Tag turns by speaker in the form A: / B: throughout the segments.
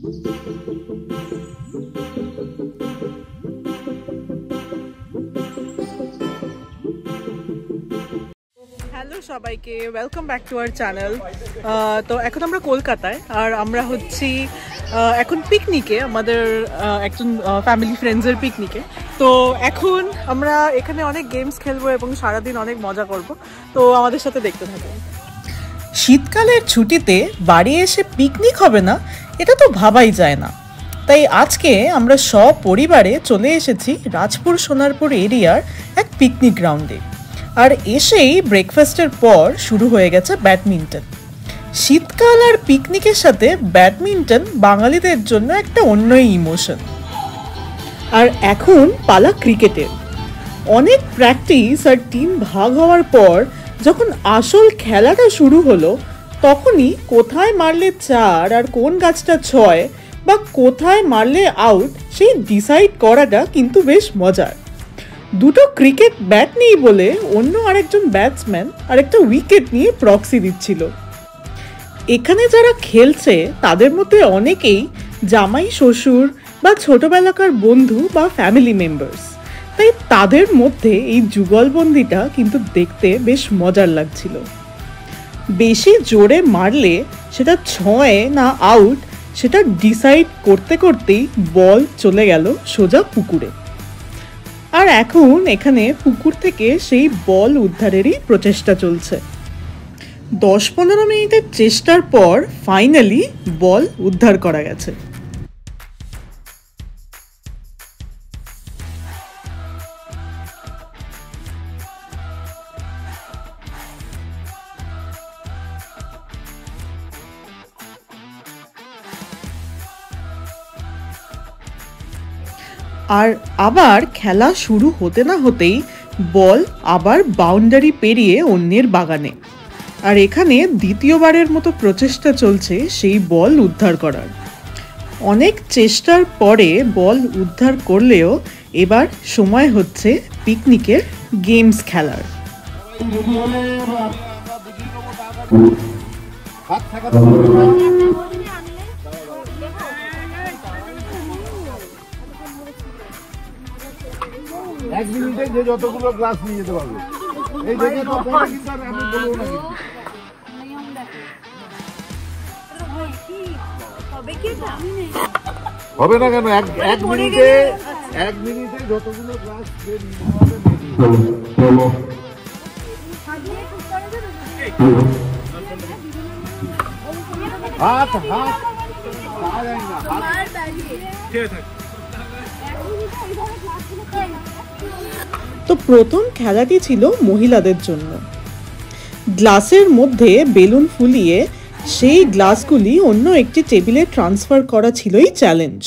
A: Hello সবাইকে, welcome back to our channel. তো এখন আমরা কলকাতায়, আর আমরা হচ্ছি এখন পিকনিকে, আমাদের একজন ফ্যামিলি ফ্রেন্ডসের পিকনিকে। তো এখন আমরা এখানে অনেক গেমস খেলবো এবং সারাদিন অনেক মজা করব, তো আমাদের সাথে দেখতে থাকুন।
B: শীতকালের ছুটিতে বাড়ি এসে পিকনিক হবে না, এটা তো ভাবাই যায় না। তাই আজকে আমরা সপরিবারে চলে এসেছি রাজপুর সোনারপুর এরিয়ার এক পিকনিক গ্রাউন্ডে। আর এসেই ব্রেকফাস্টের পর শুরু হয়ে গেছে ব্যাডমিন্টন। শীতকাল আর পিকনিকের সাথে ব্যাডমিন্টন বাঙালিদের জন্য একটা অন্যই ইমোশন। আর এখন পালা ক্রিকেটের। অনেক প্র্যাকটিস আর টিম ভাগ হওয়ার পর যখন আসল খেলাটা শুরু হলো, তখনই কোথায় মারলে 4 আর কোন গাছটা 6 বা কোথায় মারলে আউট সেই ডিসাইড করাটা কিন্তু বেশ মজার। দুটো ক্রিকেট ব্যাট নেই বলে অন্য আরেকজন ব্যাটসম্যান আরেকটা উইকেট নিয়ে প্রক্সি দিচ্ছিল। এখানে যারা খেলছে তাদের মধ্যে অনেকেই জামাই শ্বশুর বা ছোটবেলাকার বন্ধু বা ফ্যামিলি মেম্বার্স, তাই তাদের মধ্যে এই যুগলবন্দিটা কিন্তু দেখতে বেশ মজার লাগছিল। বেশি জোরে মারলে সেটা 6 না আউট সেটা ডিসাইড করতে করতেই বল চলে গেল সোজা পুকুরে। আর এখন এখানে পুকুর থেকে সেই বল উদ্ধারেরই প্রচেষ্টা চলছে। 10-15 মিনিটের চেষ্টার পর ফাইনালি বল উদ্ধার করা গেছে। আর আবার খেলা শুরু হতে না হতেই বল আবার বাউন্ডারি পেরিয়ে অন্যের বাগানে। আর এখানে দ্বিতীয়বারের মতো প্রচেষ্টা চলছে সেই বল উদ্ধার করার। অনেক চেষ্টার পরে বল উদ্ধার করলেও এবার সময় হচ্ছে পিকনিকের গেমস খেলার।
C: এক মিনিটে যে যতগুলো গ্লাস নিয়ে যেতে পারবে, এই দেখে তো পরে কিন্তু আমি বলবো না, হবে না কেন? এক মিনিটে যতগুলো গ্লাস হাত হাত
B: তো প্রথম খেলাটি ছিল মহিলাদের জন্য। গ্লাসের মধ্যে বেলুন ফুলিয়ে সেই গ্লাসগুলি অন্য একটি টেবিলে ট্রান্সফার করা ছিলই চ্যালেঞ্জ।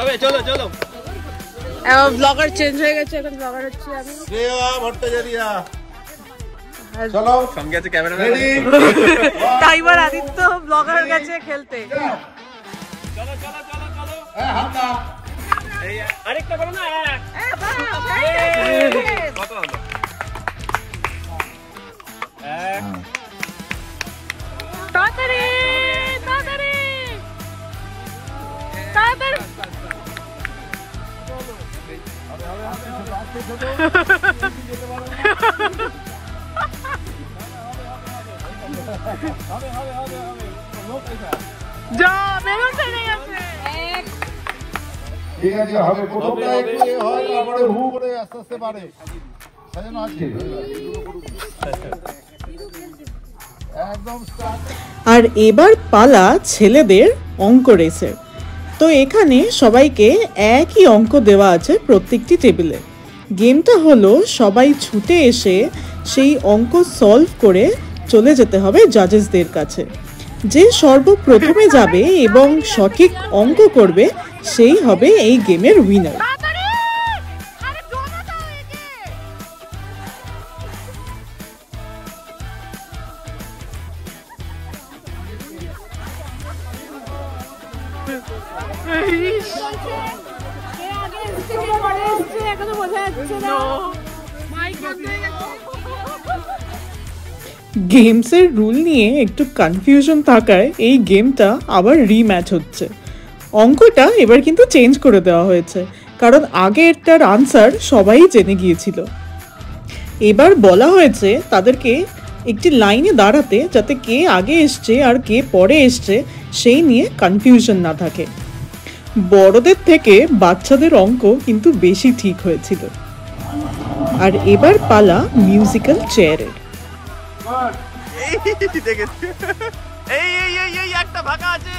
D: হবে চলো চলো।
A: ব্লগার চেঞ্জ হয়ে গেছে, এখন ব্লগার হচ্ছে আমি,
C: শ্রেয়া ভট্টাচার্য। চলো,
D: সঙ্গে আছে ক্যামেরাম্যান।
A: টাইমার আদিত্য ব্লগার গেছে খেলতে।
D: চলো চলো চলো চলো। হাত না, এই আরেকটা করো না। কত হলো? এক।
A: তাড়াতাড়ি তাড়াতাড়ি তাড়াতাড়ি। যা বেলুন ফেলে গেছে।
C: ঠিক আছে, হবে। প্রথমটা একটু হয়, তারপরে হু করে আস্তে আস্তে বাড়ে। সাজানো আছে একদম স্টার্ট।
B: আর এবার পালা ছেলেদের অঙ্ক রেসের। তো এখানে সবাইকে একই অঙ্ক দেওয়া আছে প্রত্যেকটি টেবিলে। গেমটা হলো সবাই ছুটে এসে সেই অঙ্ক সলভ করে চলে যেতে হবে জাজেসদের কাছে। যে সর্বপ্রথমে যাবে এবং সঠিক অঙ্ক করবে সেই হবে এই গেমের উইনার। গেমসের রুল নিয়ে একটু কনফিউশন থাকায় এই গেমটা আবার রিম্যাচ হচ্ছে। অঙ্কটা এবার কিন্তু চেঞ্জ করে দেওয়া হয়েছে, কারণ আগেরটার আনসার সবাই জেনে গিয়েছিল। এবার বলা হয়েছে তাদেরকে একটি লাইনে দাঁড়াতে, যাতে কে আগে এসছে আর কে পরে এসছে সেই নিয়ে কনফিউশন না থাকে। বড়দের থেকে বাচ্চাদের অঙ্ক কিন্তু বেশি ঠিক হয়েছিল। আর এবার পালা মিউজিক্যাল চেয়ারের।
D: একটা ফাঁকা আছে।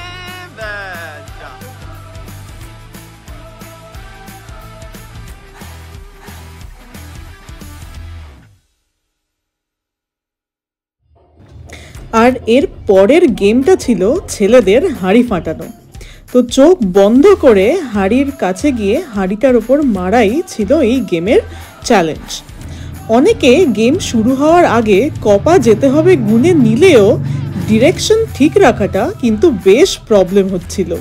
B: আর এর পরের গেমটা ছিল ছেলেদের হাঁড়ি ফাটানো। তো চোখ বন্ধ করে হাঁড়ির কাছে গিয়ে হাঁড়িটার ওপর মারাই ছিল এই গেমের চ্যালেঞ্জ। অনেকে গেম শুরু হওয়ার আগে কপা যেতে হবে গুনে নিলেও ডিরেকশন ঠিক রাখাটা কিন্তু বেশ প্রবলেম হচ্ছিল।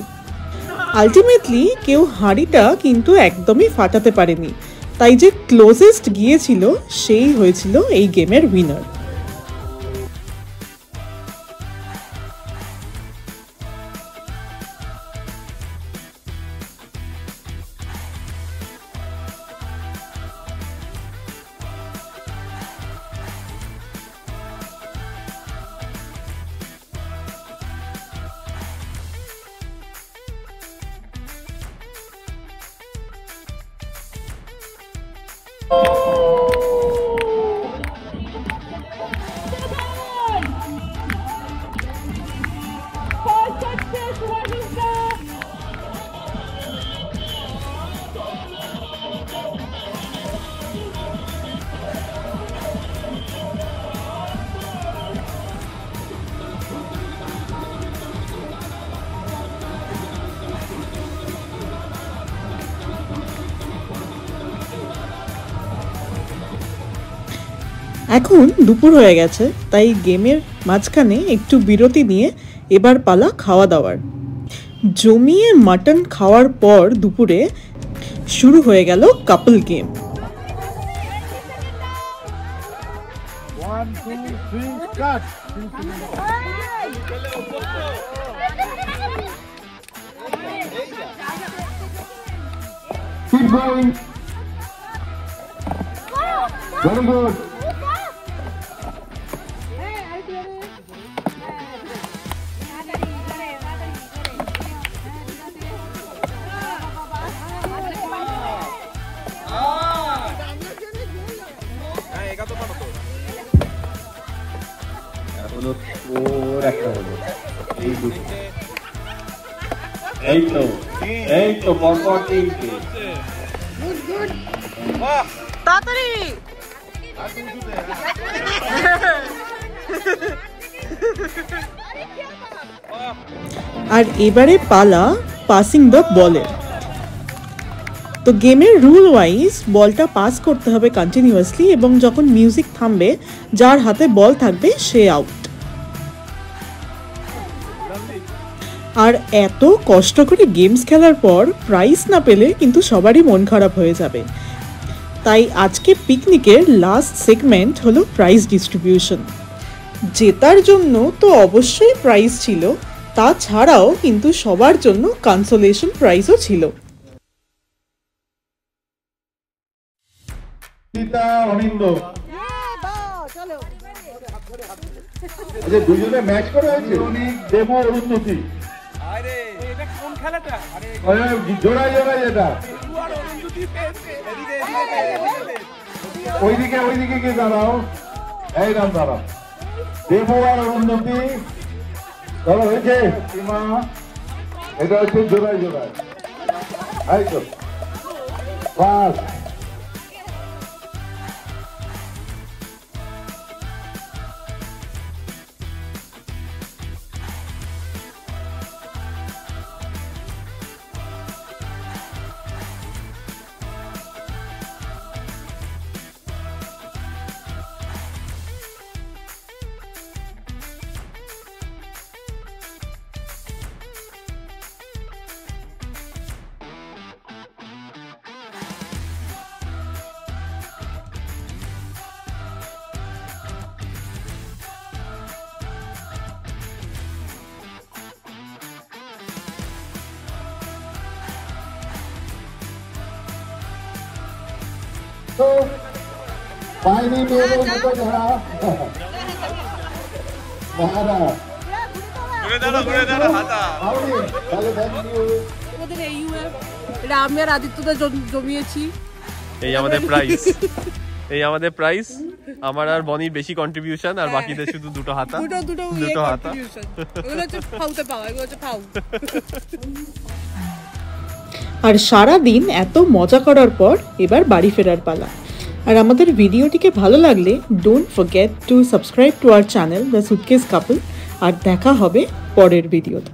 B: আলটিমেটলি কেউ হাঁড়িটা কিন্তু একদমই ফাটাতে পারেনি, তাই যে ক্লোজেস্ট গিয়েছিল সেই হয়েছিল এই গেমের উইনার। এখন দুপুর হয়ে গেছে, তাই গেমের মাঝখানে একটু বিরতি নিয়ে এবার পালা খাওয়া দাওয়ার। জমিয়ে মাটন খাওয়ার পর দুপুরে শুরু হয়ে গেল কাপল গেম।
C: Very good.
E: এই তো পরপর তিনটে।
A: তাড়াতাড়ি
B: আর এবারে পালা পাসিং দ্য বলের। তো গেমের রুল ওয়াইজ বলটা পাস করতে হবে কন্টিনিউয়াসলি, এবং যখন মিউজিক থামবে যার হাতে বল থাকবে সে আউট। আর এত কষ্ট করে গেমস খেলার পর প্রাইজ না পেলে কিন্তু সবারই মন খারাপ হয়ে যাবে। তাই আজকে পিকনিকের লাস্ট সেগমেন্ট হলো প্রাইজ ডিস্ট্রিবিউশন। জেতার জন্য তো অবশ্যই প্রাইজ ছিল, তাছাড়াও কিন্তু সবার জন্য কনসোলেশন প্রাইজও ছিল।
C: দুজনে ম্যাচ করে হয়েছে, দেবো অরুন্ধতি। জোড়াই জোড়াই এটা ওইদিকে গিয়ে দাঁড়াও, এই নাম দাঁড়াও। দেবু আর অরুন্ধতি চলো হয়েছে সীমা, এটা হচ্ছে জোড়ায় জোড়ায়, এই তো বাস। তো পাইনি মেয়েদের মতো যারা
A: আমি আর আদিত্যদা জমিয়েছি।
D: এই আমাদের প্রাইস, এই আমাদের প্রাইস। আমার আর বনির বেশি কন্ট্রিবিউশন, আর বাকিদের শুধু দুটো হাতা, দুটো হাতা।
B: আর সারা দিন এত মজা করার পর এবার বাড়ি ফেরার পালা। আর আমাদের ভিডিওটিকে ভালো লাগলে don't forget to subscribe to our channel the suitcase couple. আর দেখা হবে পরের ভিডিওতে।